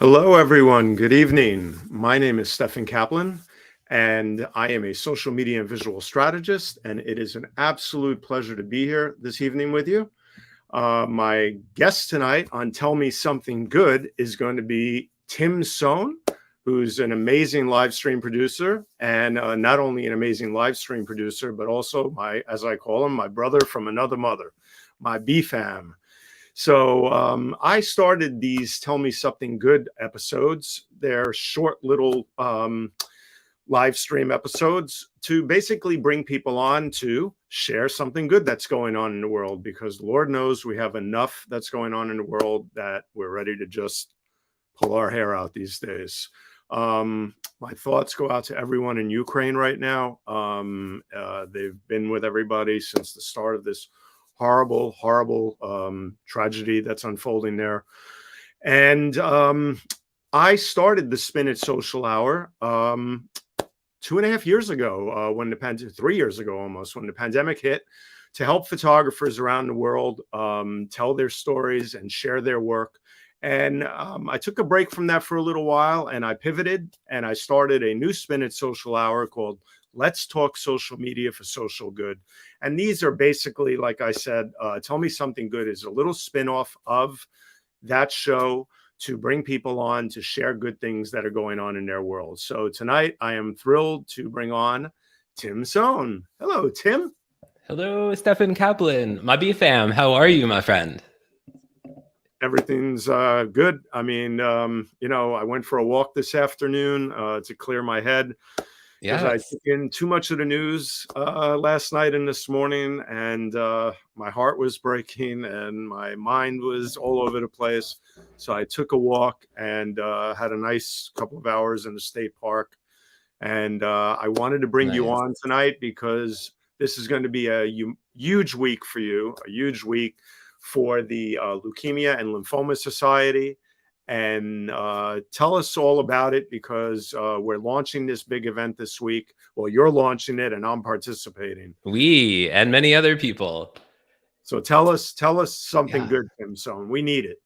Hello, everyone. Good evening. My name is Stefan Kaplan, and I am a social media and visual strategist, and it is an absolute pleasure to be here this evening with you. My guest tonight on Tell Me Something Good is going to be Tim Sohn, who's an amazing live stream producer, and not only an amazing live stream producer, but also my, as I call him, my brother from another mother, my BFAM. So I started these Tell Me Something Good episodes. They're short little live stream episodes to basically bring people on to share something good that's going on in the world, because Lord knows we have enough that's going on in the world that we're ready to just pull our hair out these days. My thoughts go out to everyone in Ukraine right now. They've been with everybody since the start of this horrible tragedy that's unfolding there. And I started the Spin It Social Hour 2.5 years ago, when the 3 years ago almost, when the pandemic hit, to help photographers around the world tell their stories and share their work. And I took a break from that for a little while, and I pivoted and I started a new Spin It Social Hour called Let's Talk Social Media for Social Good. And these are basically, like I said, Tell Me Something Good is a little spin-off of that show to bring people on to share good things that are going on in their world. So tonight I am thrilled to bring on Tim Sohn. Hello, Tim. Hello, Stefan Kaplan, my BFAM. How are you, my friend? Everything's good. I mean, I went for a walk this afternoon to clear my head. Because I took in too much of the news last night and this morning, and my heart was breaking and my mind was all over the place. So I took a walk and had a nice couple of hours in the state park. And I wanted to bring you on tonight because this is going to be a huge week for you, a huge week for the Leukemia and Lymphoma Society. And tell us all about it, because we're launching this big event this week. Well, you're launching it and I'm participating. We and many other people. So tell us something good, Tim Sohn. We need it.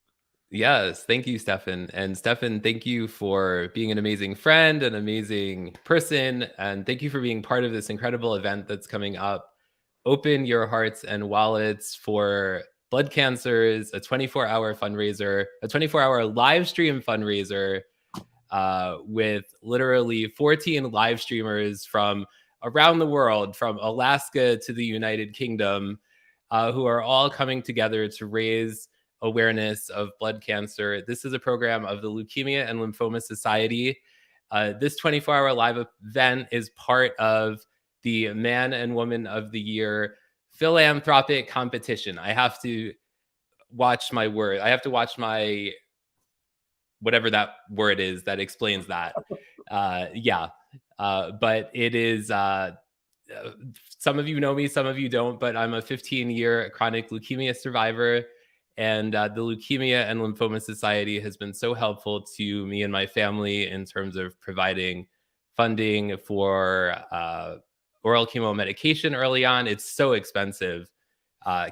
Yes, thank you, Stefan. And Stefan, thank you for being an amazing friend, an amazing person, and thank you for being part of this incredible event that's coming up. Open your hearts and wallets for blood cancers, a 24-hour fundraiser, a 24-hour live stream fundraiser with literally 14 live streamers from around the world, from Alaska to the United Kingdom, who are all coming together to raise awareness of blood cancer. This is a program of the Leukemia and Lymphoma Society. This 24-hour live event is part of the Man and Woman of the Year philanthropic competition. I have to watch my word. I have to watch my whatever that word is that explains that. But it is, some of you know me, some of you don't, but I'm a 15-year chronic leukemia survivor. And the Leukemia and Lymphoma Society has been so helpful to me and my family in terms of providing funding for oral chemo medication early on. It's so expensive.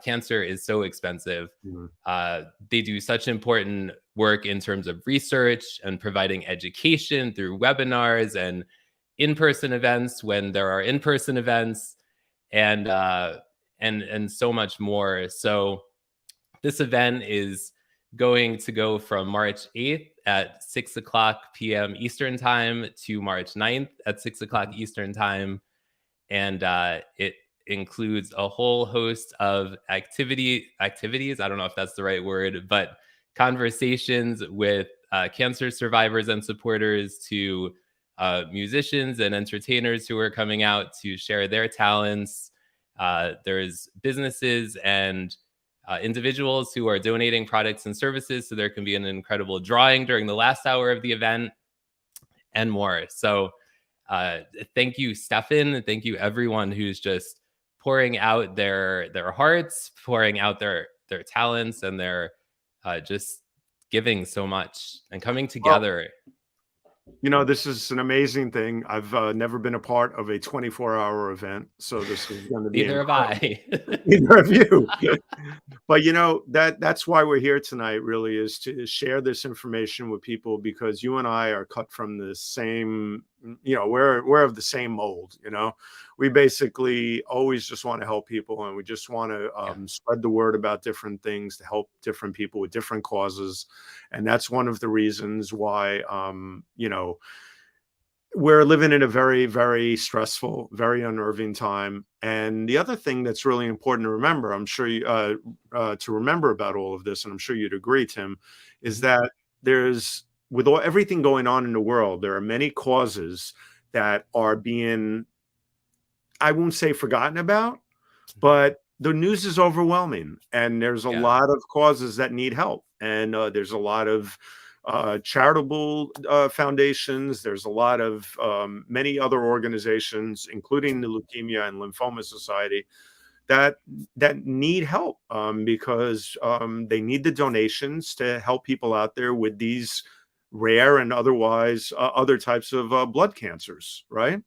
Cancer is so expensive. They do such important work in terms of research and providing education through webinars and in-person events when there are in-person events, and so much more. So this event is going to go from March 8th at 6 o'clock p.m. Eastern time to March 9th at 6 o'clock Eastern time. And it includes a whole host of activities. I don't know if that's the right word, but conversations with cancer survivors and supporters, to musicians and entertainers who are coming out to share their talents. There's businesses and individuals who are donating products and services, so there can be an incredible drawing during the last hour of the event and more. So thank you, Stefan. Thank you, everyone who's just pouring out their hearts, pouring out their talents, and their just giving so much and coming together. You know, this is an amazing thing. I've never been a part of a 24-hour event, so this is going to be Neither have incredible. I. Neither of you. But you know, that's why we're here tonight, really, is to share this information with people, because you and I are cut from the same, you know, we're of the same mold, you know. We basically always just want to help people, and we just want to Yeah. spread the word about different things to help different people with different causes. And that's one of the reasons why, you know, we're living in a very, very stressful, very unnerving time. And the other thing that's really important to remember, I'm sure you to remember about all of this, and I'm sure you'd agree, Tim, is Mhm. that there's, with everything going on in the world, there are many causes that are being, I won't say forgotten about, Mhm. but the news is overwhelming, and there's a Yeah. lot of causes that need help, and there's a lot of charitable foundations. There's a lot of many other organizations, including the Leukemia and Lymphoma Society, that need help, because they need the donations to help people out there with these rare and otherwise other types of blood cancers, right?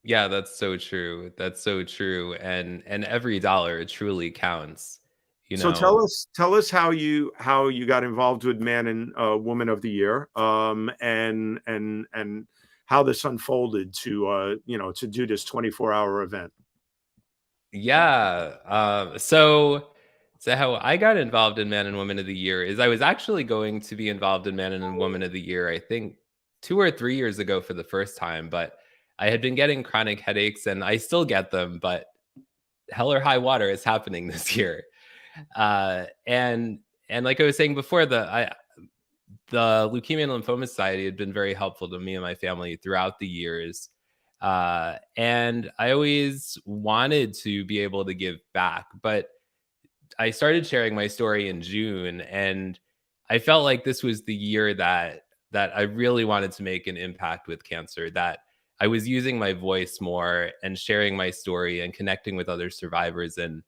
Yeah, that's so true. That's so true. And every dollar truly counts, you So know. tell us how you got involved with Man and Woman of the Year, and how this unfolded to you know, to do this 24-hour event. Yeah. So how I got involved in Man and Woman of the Year is I was actually going to be involved in Man and Woman of the Year, I think 2 or 3 years ago for the first time, but I had been getting chronic headaches and I still get them, but hell or high water is happening this year. Uh, and and like I was saying before, the Leukemia and Lymphoma Society had been very helpful to me and my family throughout the years. And I always wanted to be able to give back, but I started sharing my story in June, and I felt like this was the year that I really wanted to make an impact with cancer. That I was using my voice more and sharing my story and connecting with other survivors, and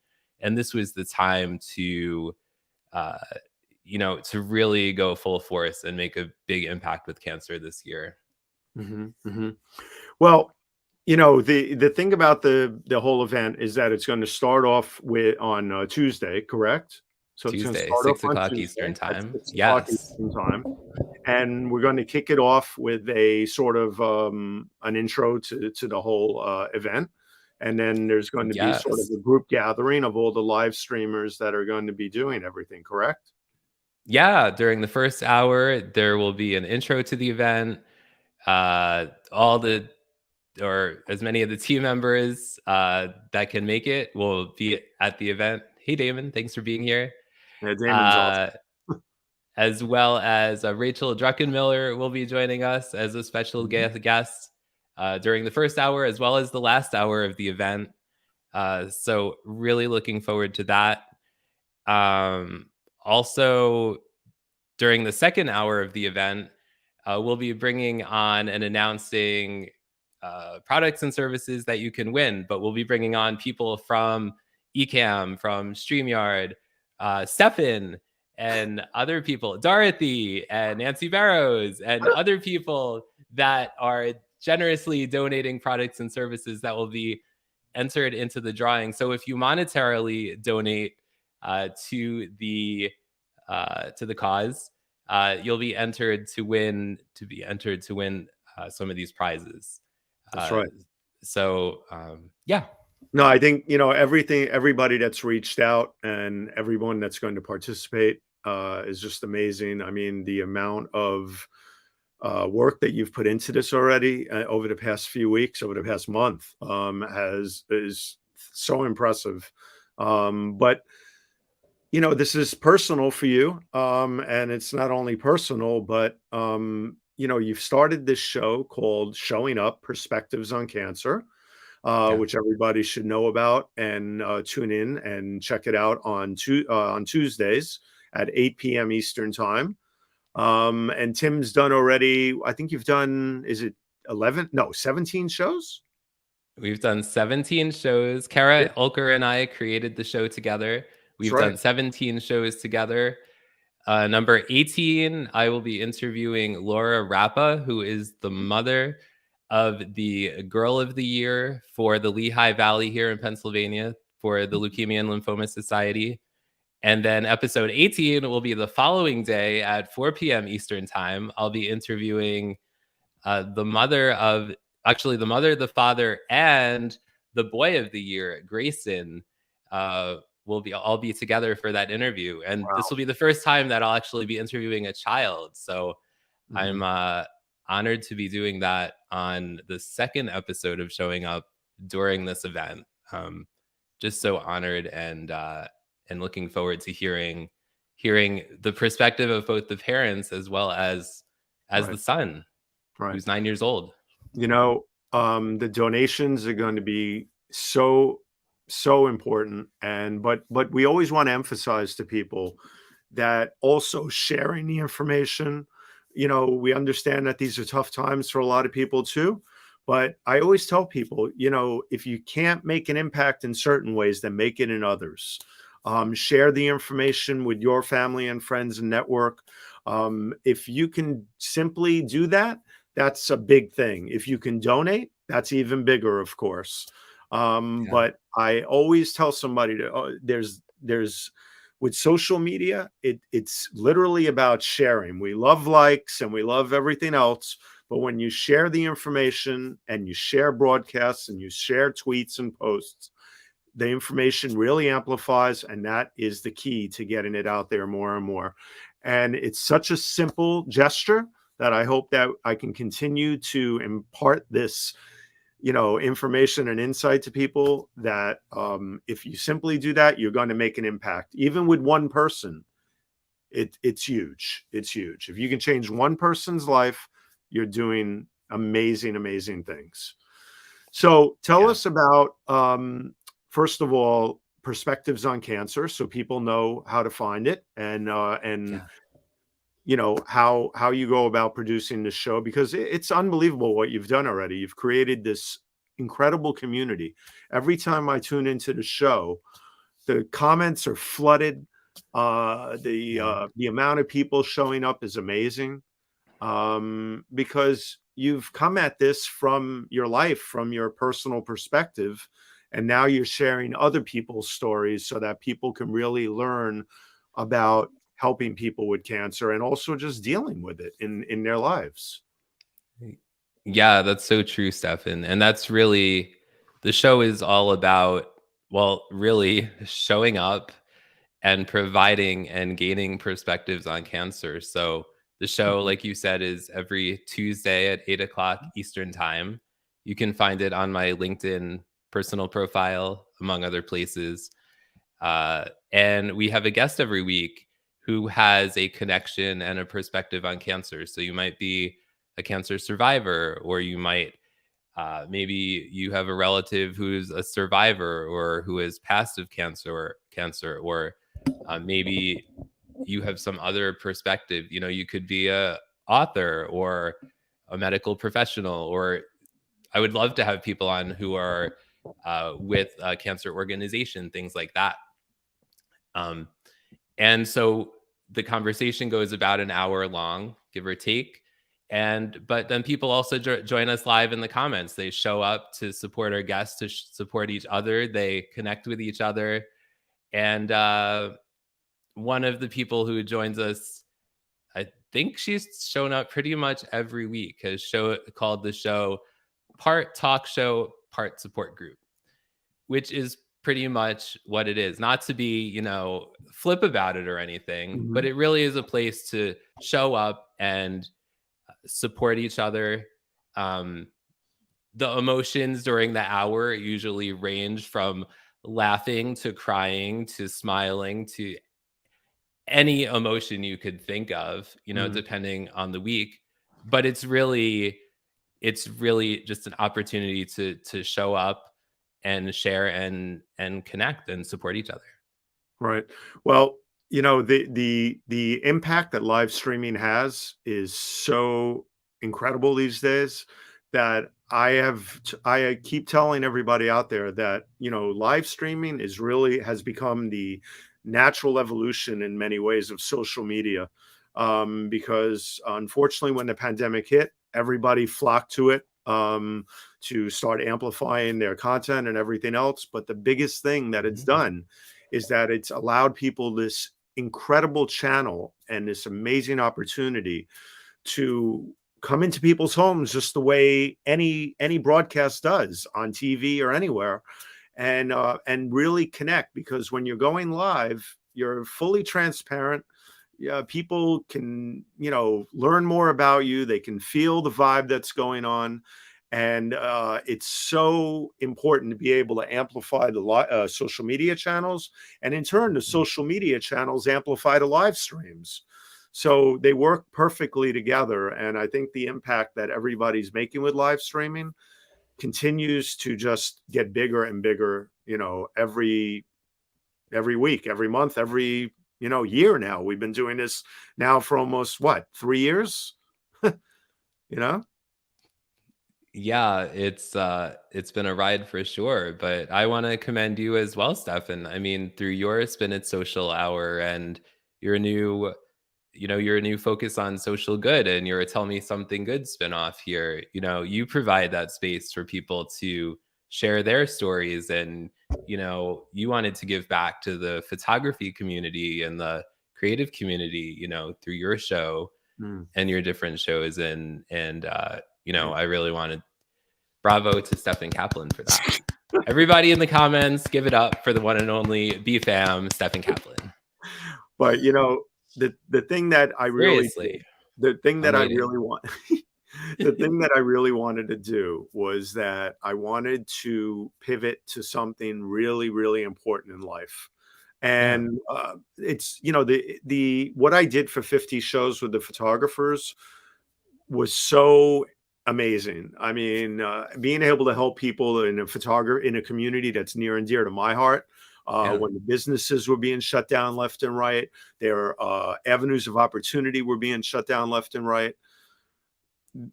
this was the time to uh, to really go full force and make a big impact with cancer this year. Hmm, hmm. Well, you know, the thing about the whole event is that it's going to start off with on Tuesday, correct? So it's going to Tuesday, start off six on o'clock Tuesday Eastern at time. 6 o'clock Yes. Eastern time. And we're going to kick it off with a sort of an intro to the whole event. And then there's going to be sort of Yes. a group gathering of all the live streamers that are going to be doing everything, correct? Yeah. During the first hour, there will be an intro to the event. All the or as many of the team members that can make it will be at the event. Hey, Damon, thanks for being here. Yeah, Damon's Uh, awesome. as well as Rachel Druckenmiller will be joining us as a special Mhm. guest during the first hour as well as the last hour of the event. So really looking forward to that. Um, Also, during the second hour of the event, we'll be bringing on and announcing products and services that you can win. But we'll be bringing on people from Ecamm, from StreamYard, Stefan, and other people, Dorothy and Nancy Barrows, and other people that are generously donating products and services that will be entered into the drawing. So if you monetarily donate to the cause, you'll be entered to win some of these prizes. That's Uh, right. yeah, No, I think, you know, everybody that's reached out and everyone that's going to participate is just amazing. I mean, the amount of work that you've put into this already over the past few weeks, over the past month, has is so impressive. But you know, this is personal for you, and it's not only personal, but you know, you've started this show called "Showing Up: Perspectives on Cancer," yeah, which everybody should know about and tune in and check it out on Tuesdays at 8 p.m. Eastern time. And Tim's done already, I think you've done, is it 11? No, 17 shows? we've done 17 shows. Yeah, Kara Ulker and I created the show together. that's We've right. done 17 shows together. Number 18, I will be interviewing Laura Rappa, who is the mother of the Girl of the Year for the Lehigh Valley here in Pennsylvania for the Leukemia and Lymphoma Society. And then episode 18 will be the following day at 4 p.m. Eastern Time. I'll be interviewing the mother, the father, and the Boy of the Year, Grayson. We'll all be together for that interview, and this will be the first time that I'll actually be interviewing a child. So I'm honored to be doing that on the second episode of Showing Up during this event. Just so honored and looking forward to hearing the perspective of both the parents as well as the son, who's 9 years old. You know, the donations are going to be so important, and but we always want to emphasize to people that also sharing the information. You know, we understand that these are tough times for a lot of people too, but I always tell people, you know, if you can't make an impact in certain ways, then make it in others. Share the information with your family and friends and network. If you can simply do that, that's a big thing. If you can donate, that's even bigger, of course. But I always tell somebody to, there's with social media, it's literally about sharing. We love likes and we love everything else, but when you share the information and you share broadcasts and you share tweets and posts, the information really amplifies, and that is the key to getting it out there more and more. And it's such a simple gesture that I hope that I can continue to impart this, you know, information and insight to people, that if you simply do that, you're going to make an impact. Even with one person, it's huge. It's huge. If you can change one person's life, you're doing amazing, amazing things. So tell us about, first of all, perspectives on cancer, so people know how to find it, and you know, how you go about producing this show, because it's unbelievable what you've done already. You've created this incredible community. Every time I tune into the show, the comments are flooded. The amount of people showing up is amazing, because you've come at this from your life, from your personal perspective, and now you're sharing other people's stories so that people can really learn about helping people with cancer and also just dealing with it in their lives. Yeah, that's so true, Stefan. And that's really, the show is all about, well, really showing up and providing and gaining perspectives on cancer. So the show, like you said, is every Tuesday at 8 o'clock Eastern Time. You can find it on my LinkedIn personal profile, among other places. And we have a guest every week who has a connection and a perspective on cancer. So you might be a cancer survivor, or you might maybe you have a relative who's a survivor or who has passed of cancer, or maybe you have some other perspective. You know, you could be a author or a medical professional, or I would love to have people on who are with a cancer organization, things like that. And so the conversation goes about an hour long, give or take. But then people also join us live in the comments. They show up to support our guests, to support each other. They connect with each other. And one of the people who joins us, I think she's shown up pretty much every week, has called the show part talk show, part support group, which is pretty much what it is. Not to be, you know, flip about it or anything, but it really is a place to show up and support each other. The emotions during the hour usually range from laughing to crying to smiling to any emotion you could think of, you know, depending on the week. But it's really just an opportunity to show up and share and connect and support each other. Right. Well, you know, the impact that live streaming has is so incredible these days, that I keep telling everybody out there that, you know, live streaming has become the natural evolution in many ways of social media, because unfortunately, when the pandemic hit, everybody flocked to it, to start amplifying their content and everything else. But the biggest thing that it's done is that it's allowed people this incredible channel and this amazing opportunity to come into people's homes just the way any broadcast does on TV or anywhere, and really connect. Because when you're going live, you're fully transparent. Yeah, people can, learn more about you. They can feel the vibe that's going on. And it's so important to be able to amplify the social media channels. And in turn, the social media channels amplify the live streams. So they work perfectly together. And I think the impact that everybody's making with live streaming continues to just get bigger and bigger, every week, every month, every year now. We've been doing this now for almost 3 years? you know? Yeah, it's been a ride for sure, but I want to commend you as well, Stefan. I mean, through your Spin It Social Hour and your new, your new focus on social good and your Tell Me Something Good spinoff here, you provide that space for people to share their stories. And, you wanted to give back to the photography community and the creative community, through your show and your different shows. And I really wanted bravo to Stefan Kaplan for that. Everybody in the comments, give it up for the one and only BFAM, Stefan Kaplan. But the thing that I really, Seriously, the thing that I'm I waiting. really want, the thing that I really wanted to do was that I wanted to pivot to something really, really important in life. And it's, the what I did for 50 shows with the photographers was so amazing. I mean, being able to help people in a community that's near and dear to my heart. When the businesses were being shut down left and right, their avenues of opportunity were being shut down left and right.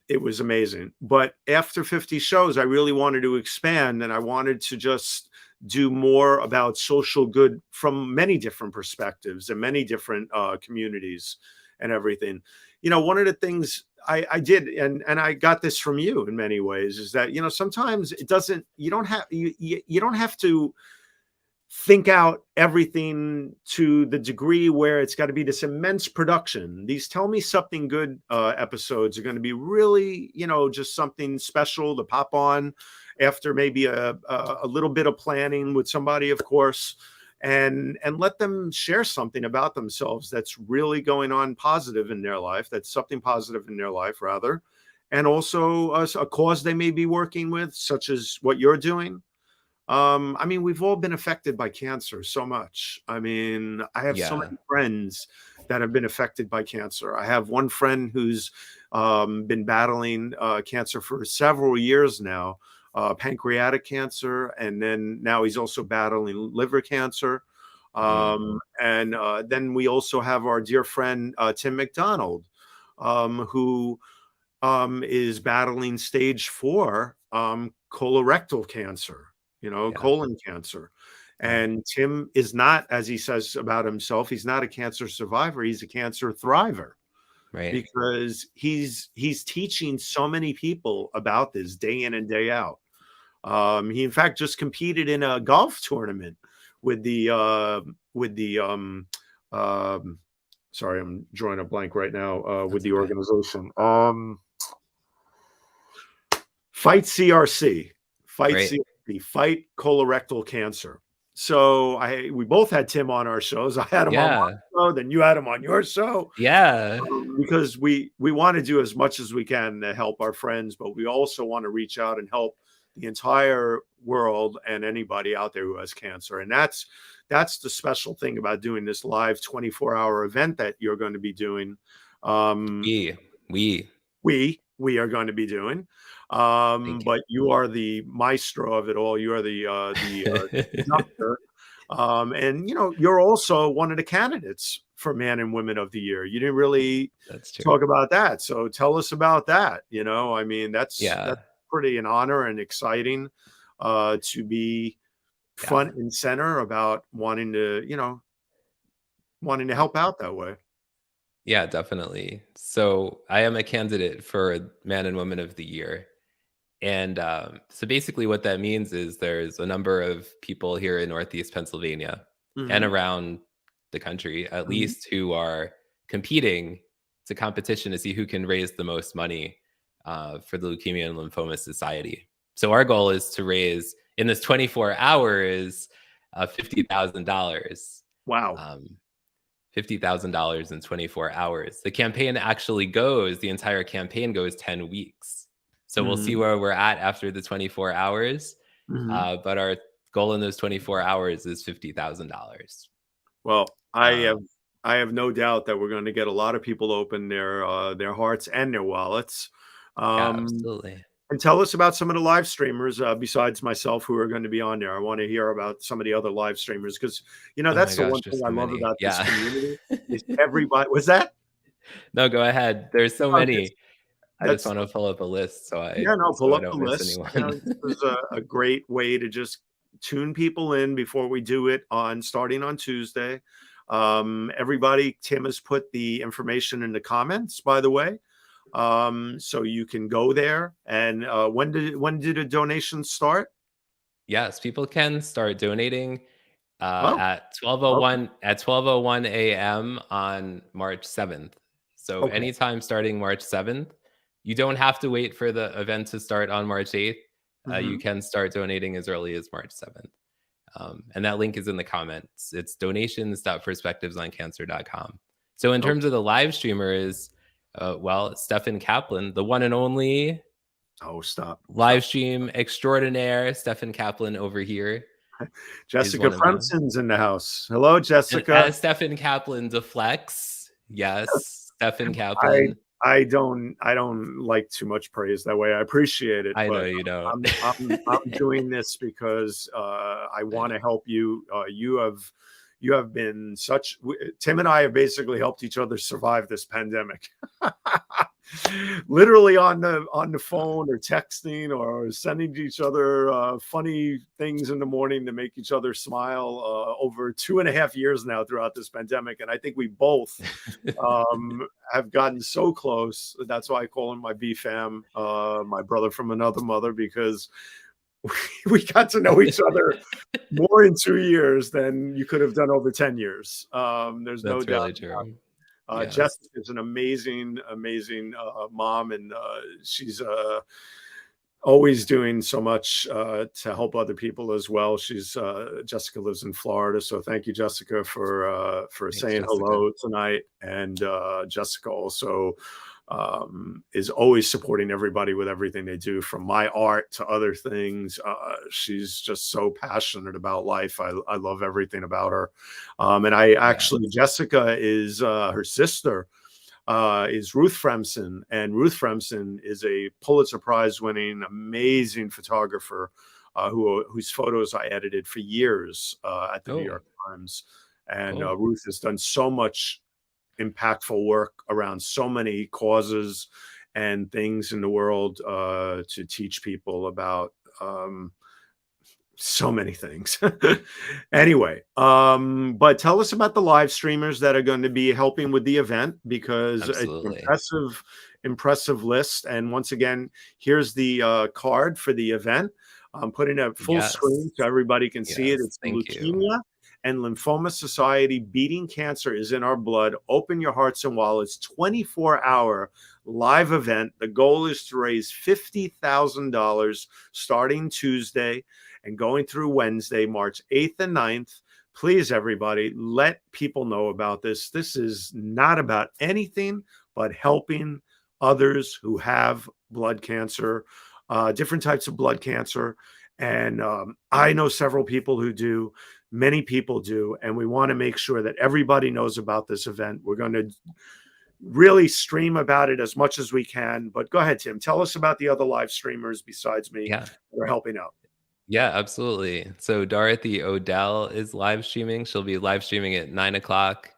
It was amazing. But after 50 shows, I really wanted to expand, and I wanted to just do more about social good from many different perspectives and many different communities and everything. One of the things I did, and I got this from you in many ways, is that sometimes you don't have to think out everything to the degree where it's got to be this immense production. These Tell Me Something Good episodes are going to be really, just something special to pop on after maybe a little bit of planning with somebody, of course, and let them share something about themselves that's really going on positive in their life. That's something positive in their life, rather. And also a cause they may be working with, such as what you're doing. I mean, we've all been affected by cancer so much. I mean, I have so many friends that have been affected by cancer. I have one friend who's been battling cancer for several years now, pancreatic cancer, and then now he's also battling liver cancer. And then we also have our dear friend Tim McDonald, who is battling stage 4 colorectal cancer. Colon cancer. And Tim is not, as he says about himself, he's not a cancer survivor. He's a cancer thriver, Right. because he's teaching so many people about this day in and day out. He in fact just competed in a golf tournament with the sorry, I'm drawing a blank right now, with the organization. Fight CRC. Fight colorectal cancer. So we both had Tim on our shows. I had him on my show, then you had him on your show. Because we want to do as much as we can to help our friends, but we also want to reach out and help the entire world and anybody out there who has cancer. And that's the special thing about doing this live 24-hour event that you're going to be doing. We are going to be doing. But you are the maestro of it all. You are the conductor. And you're also one of the candidates for Man and Women of the Year. You didn't really talk about that. So tell us about that. I mean, that's pretty an honor and exciting to be front and center about wanting to, wanting to help out that way. Yeah, definitely. So I am a candidate for Man and Woman of the Year. And so basically, what that means is there's a number of people here in Northeast Pennsylvania and Hmm. around the country, at Hmm. least, who are competing. It's a competition to see who can raise the most money for the Leukemia and Lymphoma Society. So our goal is to raise in this 24 hours $50,000. Wow. $50,000 in 24 hours. The campaign actually goes, the entire campaign goes 10 weeks. So we'll see Hmm. where we're at after the 24 hours. Hmm. But our goal in those 24 hours is $50,000. Well, Um, I have no doubt that we're going to get a lot of people open their hearts and their wallets. yeah, Um, absolutely. and tell us about some of the live streamers besides myself who are going to be on there. I want to hear about some of the other live streamers because Oh my that's the gosh, one thing there's I so love many. about this Yeah. community is everybody. Was that? No, go ahead. There's so Oh, just many. I just that's want to pull up a list Yeah, no, pull so I up the don't miss list. You know, anyone. this is a great way to just tune people in before we do it on starting on Tuesday. Everybody, Tim has put the information in the comments, by the way. So you can go there. And when did the donations start? Yes, people can start donating Oh, at okay. 12:01 a.m. on March 7th. So Okay. anytime starting March 7th, you don't have to wait for the event to start on March 8th. You Hmm. can start donating as early as March 7th. And that link is in the comments. It's donations.perspectivesoncancer.com. So in terms Okay. of the live streamers, well, Stefan Kaplan, the one and only Oh, stop. live stream extraordinaire, Stefan Kaplan over here is Jessica one of them. Fremson's in the house. Hello, And Jessica. as Stefan Kaplan deflects, yes, Stefan I Kaplan. I don't like too much praise that way. I appreciate it, I know but you don't. I'm doing this because I want to help you. You have been Tim and I have basically helped each other survive this pandemic. Literally on the phone or texting or sending each other funny things in the morning to make each other smile over 2.5 years now throughout this pandemic, and I think we both have gotten so close. That's why I call him my BFAM, my brother from another mother, because we got to know each other more in 2 years than you could have done over 10 years. There's no That's doubt. really true. Jess Yes. is an amazing, amazing mom, and she's always doing so much to help other people as well. Jessica lives in Florida, so thank you, Jessica, for Thanks, saying Jessica. hello tonight. And Jessica also is always supporting everybody with everything they do, from my art to other things. She's just so passionate about life. I love everything about her. And I Yeah. actually, Jessica is her sister is Ruth Fremson, and Ruth Fremson is a Pulitzer Prize winning, amazing photographer whose photos I edited for years at the New Oh, York Times. And cool. Ruth has done so much impactful work around so many causes and things in the world to teach people about so many things. Anyway, but tell us about the live streamers that are going to be helping with the event, because it's an Absolutely. impressive list. And once again, here's the card for the event. I'm putting it full Yes. screen so everybody can see it. Yes. It's the Thank you. Leukemia and Lymphoma Society. Beating Cancer is in Our Blood. Open your hearts and wallets. 24-hour live event. The goal is to raise $50,000 starting Tuesday and going through Wednesday, March 8th and 9th. Please, everybody, let people know about this. This is not about anything but helping others who have blood cancer, different types of blood cancer. And I know several people who do. Many people do. And we want to make sure that everybody knows about this event. We're going to really stream about it as much as we can. But go ahead, Tim. Tell us about the other live streamers besides me Yeah. that are helping out. Yeah, absolutely. So Dorothy Odell is live streaming. She'll be live streaming at 9 o'clock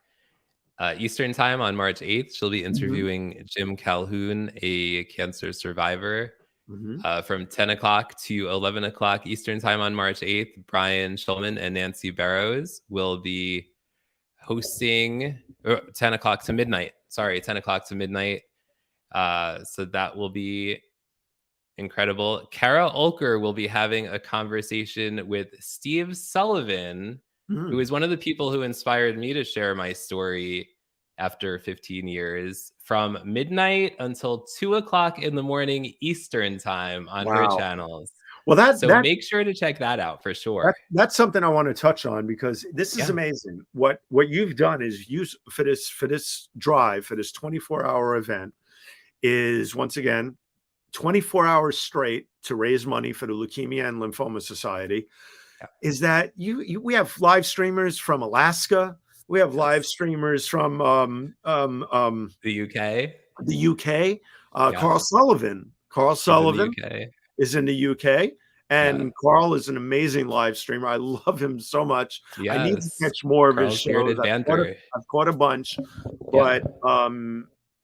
Eastern time on March 8th. She'll be Mhm. interviewing Jim Calhoun, a cancer survivor, Mhm. from 10 o'clock to 11 o'clock Eastern time on March 8th. Brian Schulman and Nancy Barrows will be hosting 10 o'clock to midnight. Sorry, 10 o'clock to midnight. So that will be incredible. Kara Ulker will be having a conversation with Steve Sullivan, who is one of the people who inspired me to share my story after 15 years, from midnight until 2 o'clock in the morning Eastern time on her channels. Well, so make sure to check that out for sure. That's something I want to touch on, because this is amazing. What you've done is use for this drive, for this 24-hour event, is once again 24 hours straight to raise money for the Leukemia and Lymphoma Society. Is that we have live streamers from Alaska. We have live streamers from the UK. The UK. Carl Sullivan. Carl Sullivan is in the UK. And Carl is an amazing live streamer. I love him so much. I need to catch more of his shows. I've caught a bunch, but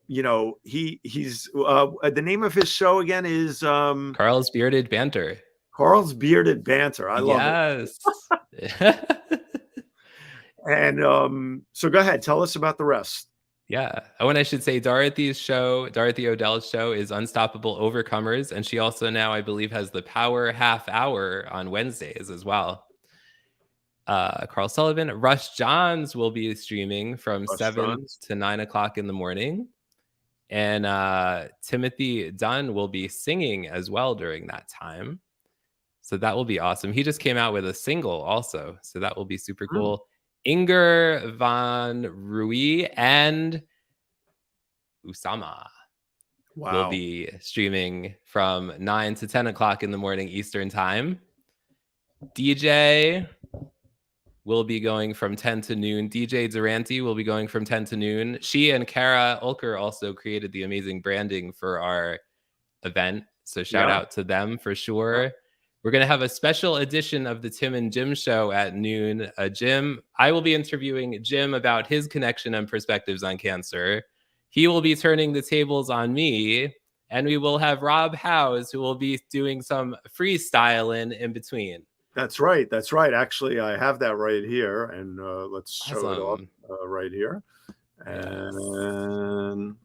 you know, he's the name of his show again is Carl's Bearded Banter. Carl's Bearded Banter. I love it. And so go ahead, tell us about the rest. Oh, and I should say Dorothy Odell's show is Unstoppable Overcomers, and she also now, I believe, has the Power Half Hour on Wednesdays as well. Carl Sullivan, Rush Johns will be streaming from 7 to 9 o'clock in the morning, and Timothy Dunn will be singing as well during that time. So that will be awesome. He just came out with a single also, so that will be super cool. Inger van Rui and Usama will be streaming from 9 to 10 o'clock in the morning Eastern time. DJ will be going from 10 to noon. DJ Durante will be going from 10 to noon. She and Kara Ulker also created the amazing branding for our event, so shout out to them for sure. We're going to have a special edition of the Tim and Jim show at noon. I will be interviewing Jim about his connection and perspectives on cancer. He will be turning the tables on me, and we will have Rob Howes, who will be doing some freestyling in between. That's right. That's right. Actually, I have that right here, and let's show it off right here, and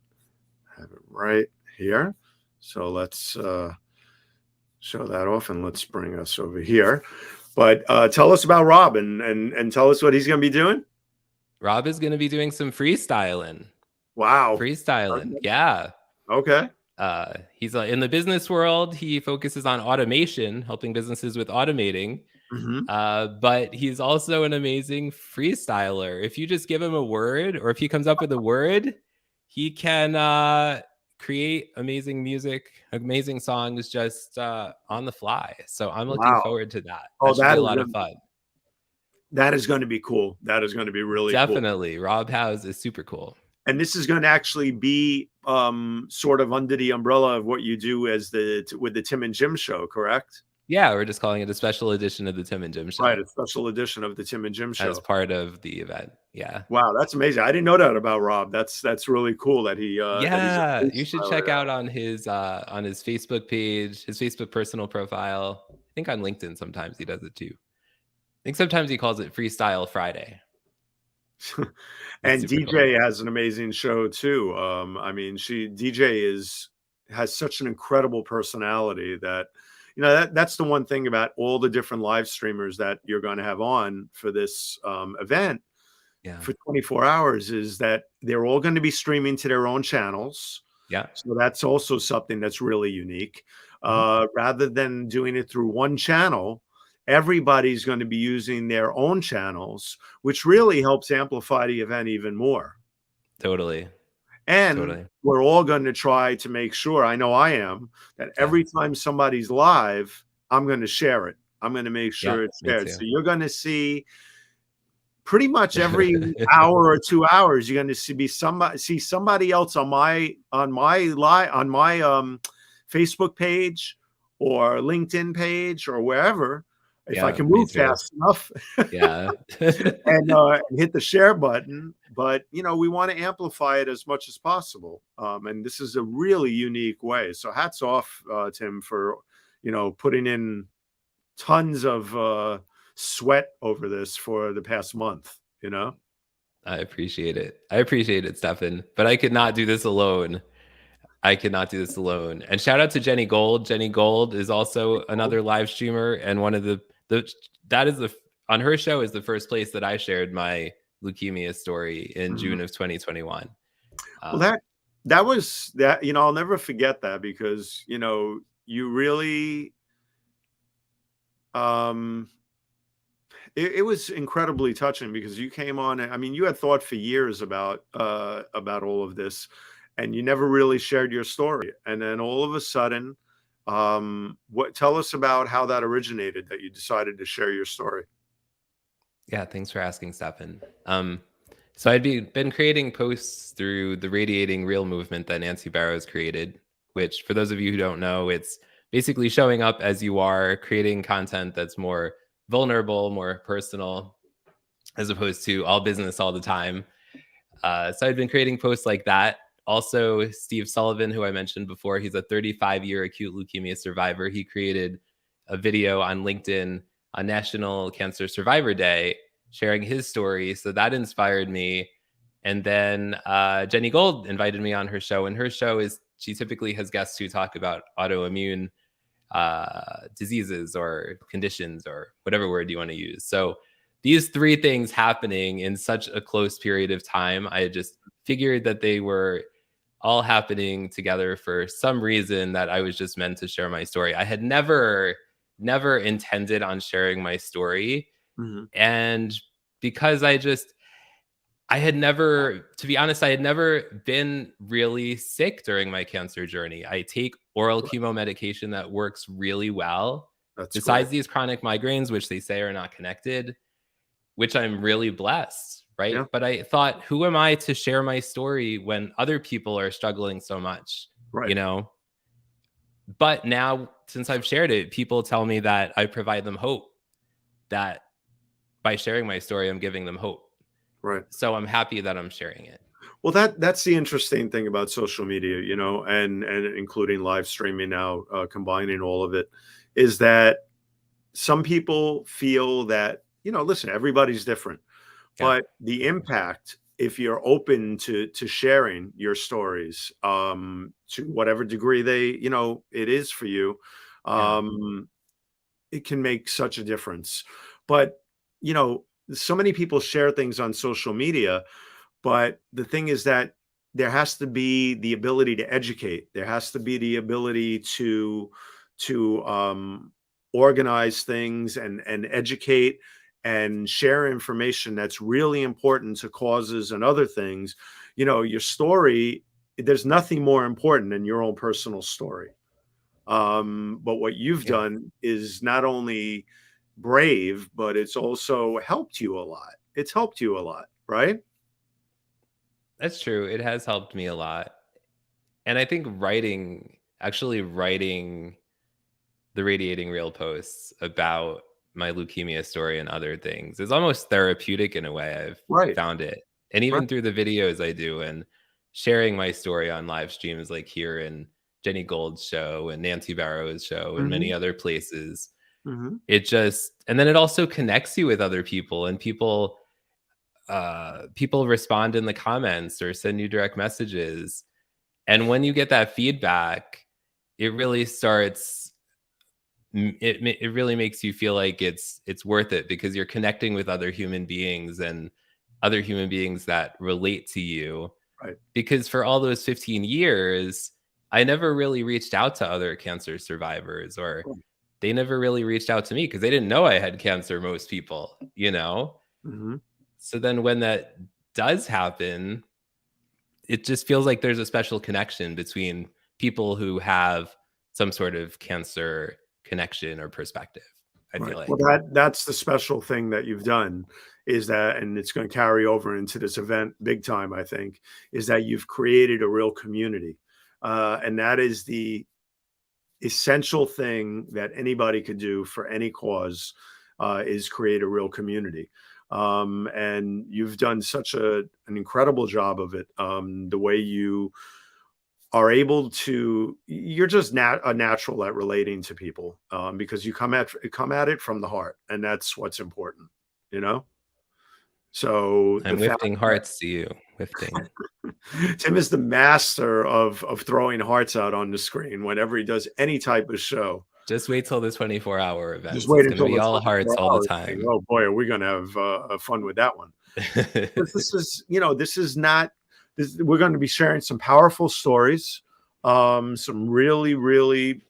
have it right here. So let's show that off, and let's bring us over here. But tell us about Rob, and tell us what he's going to be doing. Rob is going to be doing some freestyling. Wow. Freestyling. Yeah. Okay. He's in the business world. He focuses on automation, helping businesses with automating. But he's also an amazing freestyler. If you just give him a word, or if he comes up with a word, he can create amazing music, amazing songs just on the fly. So I'm looking forward to that. That should be a lot of fun. That is going to be cool. That is going to be really definitely cool. Rob Howes is super cool. And this is going to actually be sort of under the umbrella of what you do with the Tim and Jim show, correct? Yeah, we're just calling it a special edition of the Tim and Jim show. Right, a special edition of the Tim and Jim show. As part of the event. Yeah. Wow, that's amazing. I didn't know that about Rob. That's really cool that he you should check out on his Facebook page, his Facebook personal profile. I think on LinkedIn sometimes he does it too. I think sometimes he calls it Freestyle Friday. And DJ has an amazing show too. I mean, DJ has such an incredible personality that, you know, that's the one thing about all the different live streamers that you're going to have on for this event for 24 hours is that they're all going to be streaming to their own channels. Yeah. So that's also something that's really unique. Rather than doing it through one channel, everybody's going to be using their own channels, which really helps amplify the event even more. Totally. And we're all going to try to make sure, I know I am, that every time somebody's live, I'm going to share it. I'm going to make sure it's shared. So you're going to see pretty much every hour or 2 hours, you're going to see somebody else on my Facebook page or LinkedIn page or wherever. If I can move fast enough, and hit the share button. But, you know, we want to amplify it as much as possible. And this is a really unique way. So hats off, Tim, for, you know, putting in tons of sweat over this for the past month, you know? I appreciate it. I appreciate it, Stefan. But I could not do this alone. I could not do this alone. And shout out to Jenny Gold. Jenny Gold is also another live streamer, and one of the that is the on her show is the first place that I shared my leukemia story in June of 2021. Well, that was that. I'll never forget that, because you really it was incredibly touching, because you came on. I mean, you had thought for years about all of this, and you never really shared your story. And then all of a sudden, tell us about how that originated, that you decided to share your story. Yeah, thanks for asking, Stefan. So I'd been creating posts through the Radiating Real movement that Nancy Barrows created, which, for those of you who don't know, it's basically showing up as you are, creating content that's more vulnerable, more personal, as opposed to all business all the time. So I'd been creating posts like that. Also, Steve Sullivan, who I mentioned before, he's a 35-year acute leukemia survivor. He created a video on LinkedIn on National Cancer Survivor Day, sharing his story. So that inspired me. And then Jenny Gold invited me on her show. And her show she typically has guests who talk about autoimmune diseases or conditions, or whatever word you want to use. So these three things happening in such a close period of time, I just figured that they were all happening together for some reason, that I was just meant to share my story. I had never intended on sharing my story. And because I had never, to be honest, I had never been really sick during my cancer journey. I take oral chemo medication that works really well. Besides these chronic migraines, which they say are not connected, which I'm really blessed, right? Yeah. But I thought, who am I to share my story when other people are struggling so much, But now, since I've shared it, people tell me that I provide them hope, that by sharing my story, I'm giving them hope. Right. So I'm happy that I'm sharing it. Well, that's the interesting thing about social media, and including live streaming now, combining all of it, is that some people feel that, listen, everybody's different, but the impact, if you're open to sharing your stories, to whatever degree it is for you, it can make such a difference. But, so many people share things on social media, but the thing is that there has to be the ability to educate. There has to be the ability to organize things and educate and share information that's really important to causes and other things. Your story, there's nothing more important than your own personal story. But what you've done is not only brave, but it's also helped you a lot. It's helped you a lot, right? That's true. It has helped me a lot. And I think actually writing the Radiating Real posts about my leukemia story and other things is almost therapeutic in a way. I've found it. And even through the videos I do and sharing my story on live streams, like here in Jenny Gold's show and Nancy Barrows' show and many other places, it just, and then it also connects you with other people, and people respond in the comments or send you direct messages. And when you get that feedback, it really starts, it really makes you feel like it's worth it, because you're connecting with other human beings and other human beings that relate to you. Right. Because for all those 15 years, I never really reached out to other cancer survivors, or they never really reached out to me because they didn't know I had cancer, most people, So then when that does happen, it just feels like there's a special connection between people who have some sort of cancer connection or perspective. I feel like. Well, that's the special thing that you've done, is that, and it's going to carry over into this event big time, I think, is that you've created a real community. And that is the essential thing that anybody could do for any cause, is create a real community. And you've done such an incredible job of it. The way you are able to, you're just a natural at relating to people, because you come at it from the heart, and that's what's important, So I'm wifting hearts to you. Wifting. Tim is the master of throwing hearts out on the screen whenever he does any type of show. Just wait till the 24-hour event. Just wait It's going to until be the all hearts all the 24 hours. time. Oh boy, are we going to have fun with that one? This is, this is not. We're going to be sharing some powerful stories, some really, really,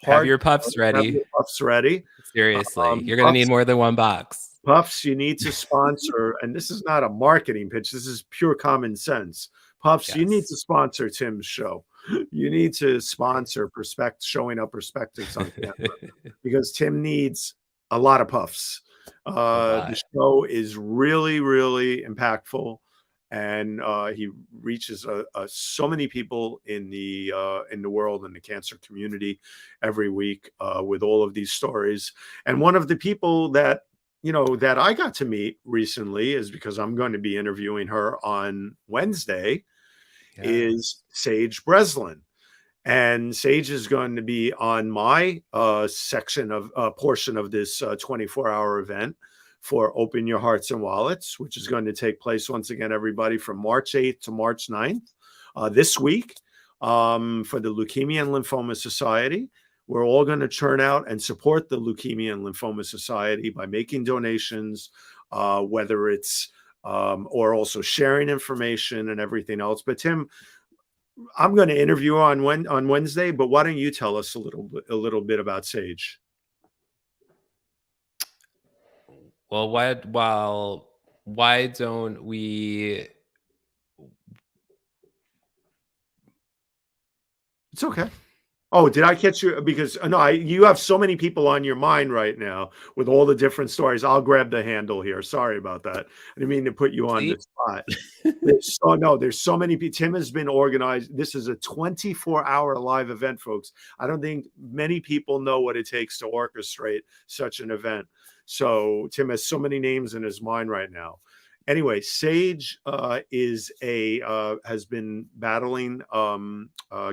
have your puffs ready. Have your puffs ready. Seriously, you're going to need more than one box. Puffs, you need to sponsor, and this is not a marketing pitch. This is pure common sense. Puffs, you need to sponsor Tim's show. You need to sponsor showing up perspectives on camera because Tim needs a lot of puffs. The show is really, really impactful, and he reaches so many people in the world, in the cancer community, every week with all of these stories. And one of the people that that I got to meet recently is because I'm going to be interviewing her on Wednesday. Is Sage Breslin. And Sage is going to be on my section of portion of this 24-hour event for Open Your Hearts and Wallets, which is going to take place once again, everybody, from March 8th to March 9th this week for the Leukemia and Lymphoma Society. We're all going to churn out and support the Leukemia and Lymphoma Society by making donations, whether it's or also sharing information and everything else. But Tim, I'm going to interview on Wednesday, but why don't you tell us a little bit about Sage? Well, why don't we? It's okay. Oh, did I catch you? Because no, you have so many people on your mind right now with all the different stories. I'll grab the handle here. Sorry about that. I didn't mean to put you on the spot. There's so many people. Tim has been organized. This is a 24-hour live event, folks. I don't think many people know what it takes to orchestrate such an event. So Tim has so many names in his mind right now. Anyway, Sage has been battling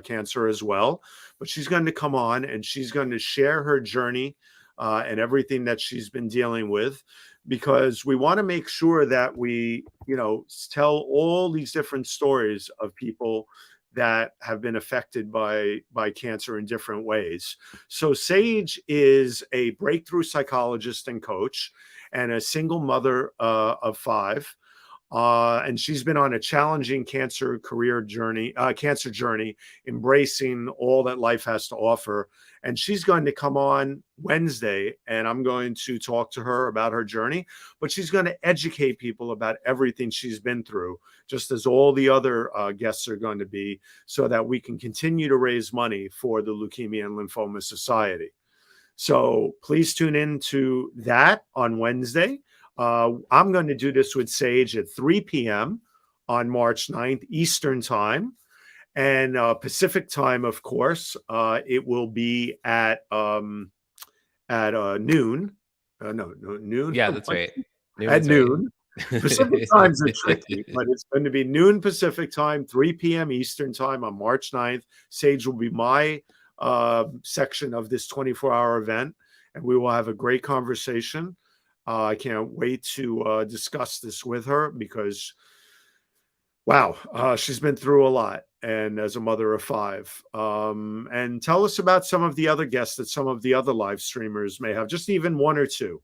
cancer as well, but she's going to come on and she's going to share her journey and everything that she's been dealing with, because we want to make sure that we, tell all these different stories of people that have been affected by cancer in different ways. So Sage is a breakthrough psychologist and coach and a single mother of 5. And she's been on a challenging cancer journey, embracing all that life has to offer. And she's going to come on Wednesday, and I'm going to talk to her about her journey, but she's going to educate people about everything she's been through, just as all the other guests are going to be, so that we can continue to raise money for the Leukemia and Lymphoma Society. So please tune in to that on Wednesday. I'm going to do this with Sage at 3 p.m. on March 9th, Eastern time. And Pacific time, of course, it will be at noon. Noon. Yeah, that's right. At noon. Right. Pacific times are tricky, but it's going to be noon Pacific time, 3 p.m. Eastern time on March 9th. Sage will be my section of this 24-hour event, and we will have a great conversation. I can't wait to discuss this with her because, wow, she's been through a lot, and as a mother of 5. And tell us about some of the other guests that some of the other live streamers may have, just even one or two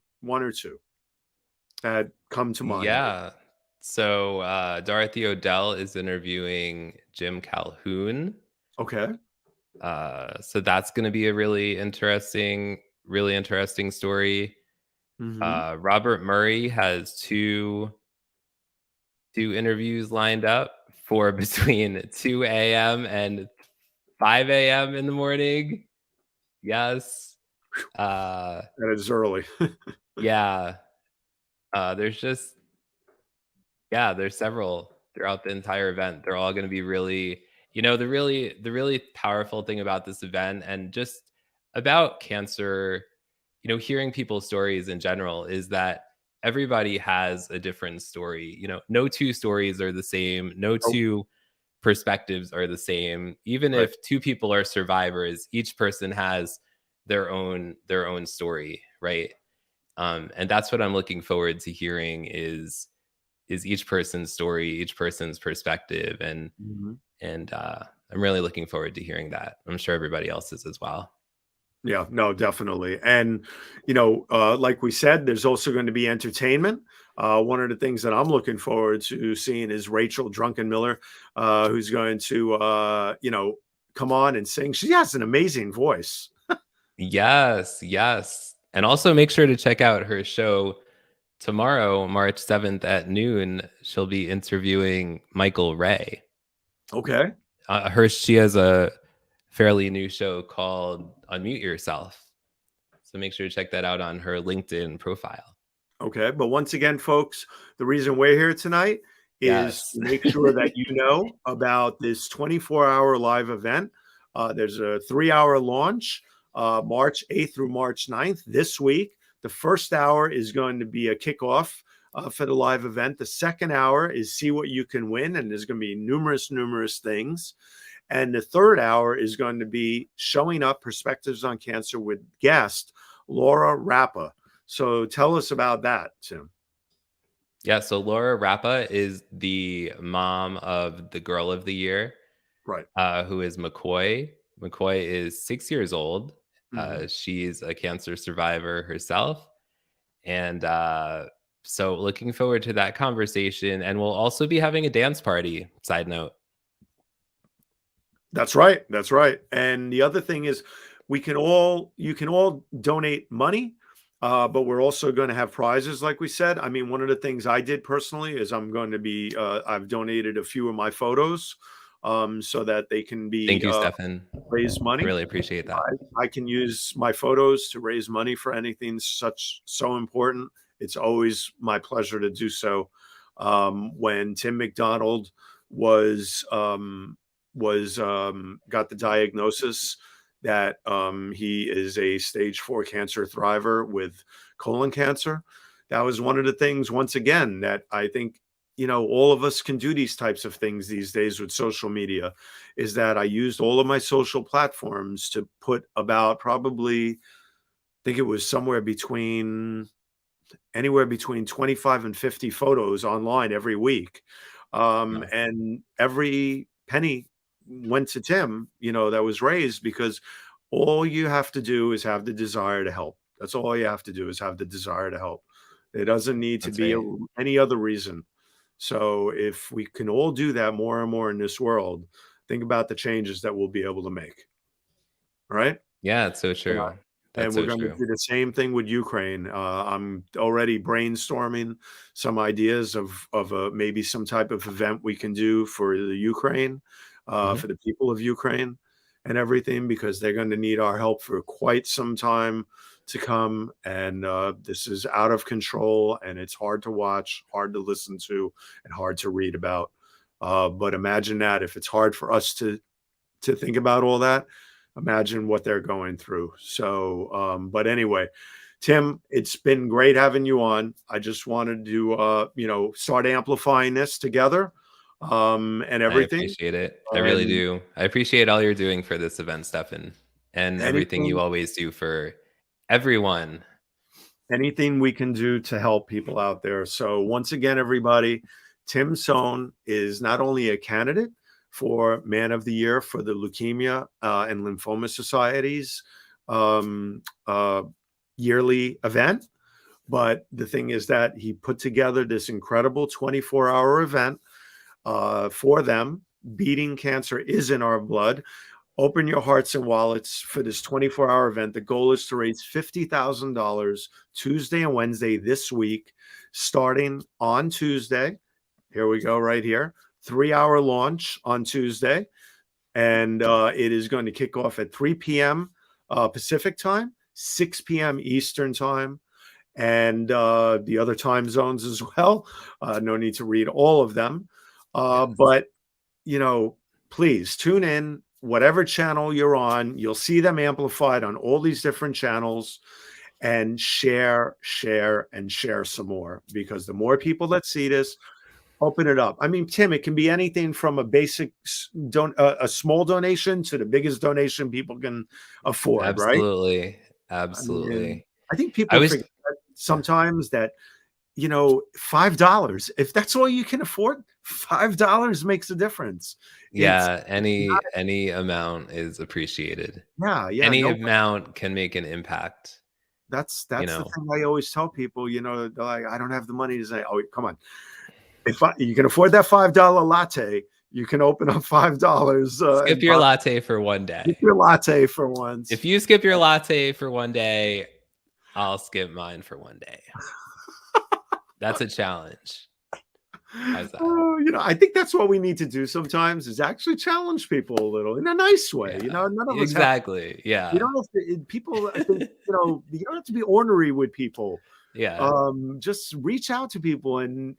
that come to mind. Yeah. So Dorothy O'Dell is interviewing Jim Calhoun. Okay. So that's going to be a really interesting story. Mm-hmm. Robert Murray has two interviews lined up for between 2 a.m. and 5 a.m. in the morning. Yes. That is early. Yeah. There's several throughout the entire event. They're all going to be really, the really powerful thing about this event and just about cancer, hearing people's stories in general, is that everybody has a different story. No two stories are the same. No two perspectives are the same. Even if 2 people are survivors, each person has their own story, right? And that's what I'm looking forward to hearing is each person's story, each person's perspective, and Mhm. I'm really looking forward to hearing that. I'm sure everybody else is as well. Yeah, no, definitely. And, like we said, there's also going to be entertainment. One of the things that I'm looking forward to seeing is Rachel Drunken-Miller, who's going to, come on and sing. She has an amazing voice. Yes, yes. And also make sure to check out her show tomorrow, March 7th at noon. She'll be interviewing Michael Ray. Okay. She has a fairly new show called Unmute Yourself. So make sure to check that out on her LinkedIn profile. Okay. But once again, folks, the reason we're here tonight is Yes. to make sure that you know about this 24-hour live event. There's a 3-hour launch, March 8th through March 9th this week. The first hour is going to be a kickoff for the live event. The second hour is see what you can win, and there's going to be numerous things. And the third hour is going to be showing up perspectives on cancer with guest Laura Rappa. So tell us about that, Tim. Yeah, so Laura Rappa is the mom of the girl of the year, Right. who is McCoy. McCoy is 6 years old. Mhm. She's a cancer survivor herself. And so looking forward to that conversation. And we'll also be having a dance party, side note. That's right. That's right. And the other thing is you can all donate money, but we're also going to have prizes, like we said. I mean, one of the things I did personally is I've donated a few of my photos so that they can Thank be you, Stefan. raise I money. really appreciate that. I can use my photos to raise money for anything so important. It's always my pleasure to do so. When Tim McDonald was got the diagnosis that he is a stage 4 cancer thriver with colon cancer, that was one of the things, once again, that I think all of us can do these types of things these days with social media, is that I used all of my social platforms to put about probably, I think it was anywhere between 25 and 50 photos online every week. No. And every penny went to Tim, that was raised, because all you have to do is have the desire to help. That's all you have to do, is have the desire to help. It doesn't need to That's be right. any other reason. So if we can all do that more and more in this world, think about the changes that we'll be able to make. All right. Yeah, it's so true. And That's we're so going to true. do the same thing with Ukraine. I'm already brainstorming some ideas of maybe some type of event we can do for the Ukraine, Mhm. for the people of Ukraine and everything, because they're going to need our help for quite some time to come. And this is out of control, and it's hard to watch, hard to listen to, and hard to read about. But imagine that, if it's hard for us to think about all that, imagine what they're going through. So, but anyway, Tim, it's been great having you on. I just wanted to, start amplifying this together, and I everything. appreciate it. I really And do. I appreciate all you're doing for this event, Stefan, and everything you anything, always do for everyone. anything we can do to help people out there. So once again, everybody, Tim Sohn is not only a candidate for Man of the Year for the Leukemia and Lymphoma Society's um, uh, yearly event, but the thing is that he put together this incredible 24-hour event for them. Beating Cancer is in Our Blood. Open your hearts and wallets for this 24-hour event. The goal is to raise $50,000 Tuesday and Wednesday this week, starting on Tuesday. Here we go, right here. 3-hour launch on Tuesday. And it is going to kick off at 3 p.m. Pacific time, 6 p.m. Eastern time, and the other time zones as well. No need to read all of them. Yes. But, please tune in, whatever channel you're on. You'll see them amplified on all these different channels, and share some more, because the more people that see this, open it up. I mean, Tim, it can be anything from a basic a small donation to the biggest donation people can afford, right? Absolutely. I mean, Absolutely. I think I people was forget that sometimes that, $5, if that's all you can afford, $5 makes a difference. Yeah, It's not, any amount is appreciated. yeah, Any no, amount can make an impact, that's you the know? thing I always tell people, they're like, I don't have the money to say, oh, come on. If you can afford that $5 latte, you can open up $5 Skip and your buy latte for one day. your latte for once. If you skip your latte for one day, I'll skip mine for one day. That's a challenge. How's that? Oh, I think that's what we need to do sometimes is actually challenge people a little in a nice way. Yeah, None of us have. exactly. You Yeah. don't have to. People, I think, you don't have to be ornery with people. Yeah. Just reach out to people and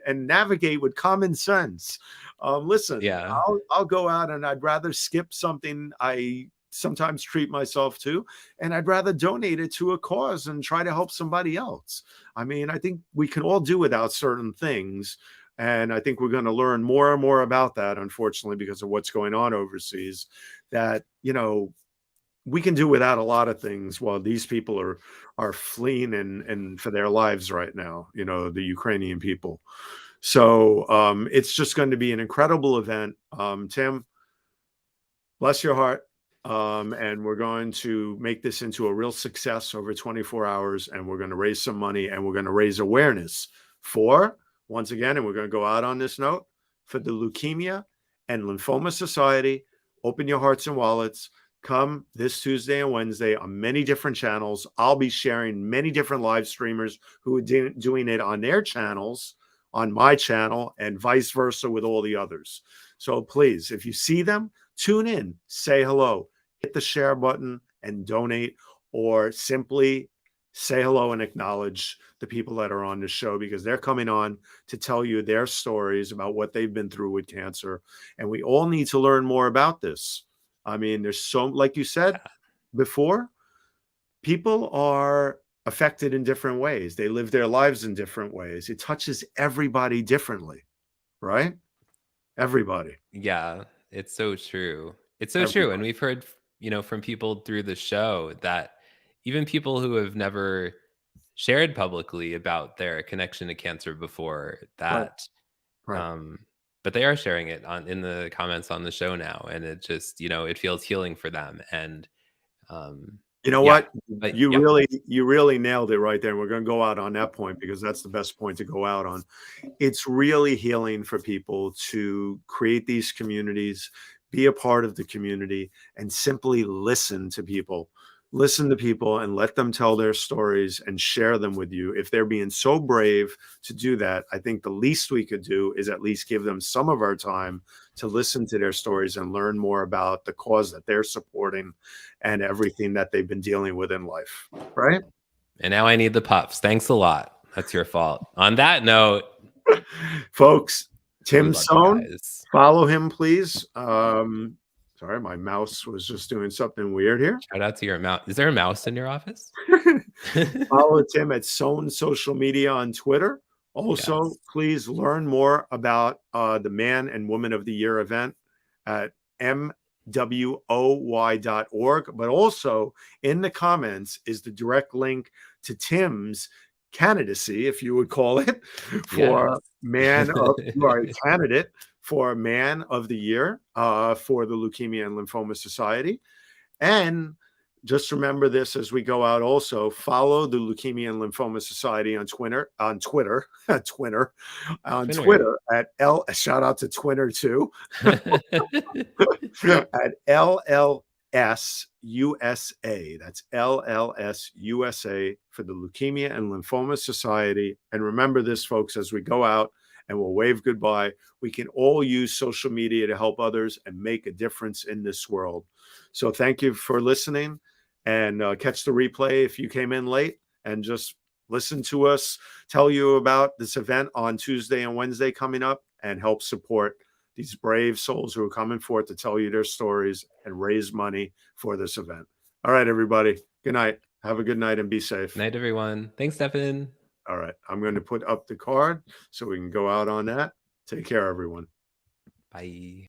navigate with common sense. Listen, Yeah. I'll go out and I'd rather skip something I sometimes treat myself to, and I'd rather donate it to a cause and try to help somebody else. I mean, I think we can all do without certain things. And I think we're going to learn more and more about that, unfortunately, because of what's going on overseas, that, we can do without a lot of things while these people are fleeing and for their lives right now, the Ukrainian people. So it's just going to be an incredible event. Tim, bless your heart. And we're going to make this into a real success over 24 hours. And we're going to raise some money and we're going to raise awareness for, once again, and we're going to go out on this note, for the Leukemia and Lymphoma Society. Open your hearts and wallets. Come this Tuesday and Wednesday on many different channels. I'll be sharing many different live streamers who are doing it on their channels, on my channel, and vice versa with all the others. So please, if you see them, tune in, say hello, hit the share button and donate, or simply say hello and acknowledge the people that are on the show, because they're coming on to tell you their stories about what they've been through with cancer. And we all need to learn more about this. I mean, there's so, like you said before, people are affected in different ways. They live their lives in different ways. It touches everybody differently, right? Everybody. Yeah, it's so true. It's so true. And we've heard, from people through the show that even people who have never shared publicly about their connection to cancer before that, Right. but they are sharing it in the comments on the show now. And it just, it feels healing for them. And You know yeah, what? but You yeah, really nailed it right there. And we're going to go out on that point because that's the best point to go out on. It's really healing for people to create these communities, be a part of the community, and simply listen to people. Listen to people and let them tell their stories and share them with you. If they're being so brave to do that, I think the least we could do is at least give them some of our time to listen to their stories and learn more about the cause that they're supporting and everything that they've been dealing with in life. Right? and now I need the puffs. Thanks a lot. That's your fault. On that note, folks, we Tim love you Sohn, guys. follow him, please. Sorry, my mouse was just doing something weird here. Shout out to your mouse. Is there a mouse in your office? Follow Tim at Sohn Social Media on Twitter. Also, Yes. please learn more about the Man and Woman of the Year event at MWOY.org. But also in the comments is the direct link to Tim's candidacy, if you would call it, for Yes. you are a candidate for Man of the Year for the Leukemia and Lymphoma Society. And just remember this as we go out. Also, follow the Leukemia and Lymphoma Society on Twitter, at shout out to Twitter too, at LLS USA. That's LLS USA for the Leukemia and Lymphoma Society. And remember this, folks, as we go out and we'll wave goodbye, we can all use social media to help others and make a difference in this world. So thank you for listening, and catch the replay if you came in late, and just listen to us tell you about this event on Tuesday and Wednesday coming up, and help support these brave souls who are coming forth to tell you their stories and raise money for this event. All right, everybody. Good night. Have a good night and be safe. Night, everyone. Thanks, Stefan. All right. I'm going to put up the card so we can go out on that. Take care, everyone. Bye.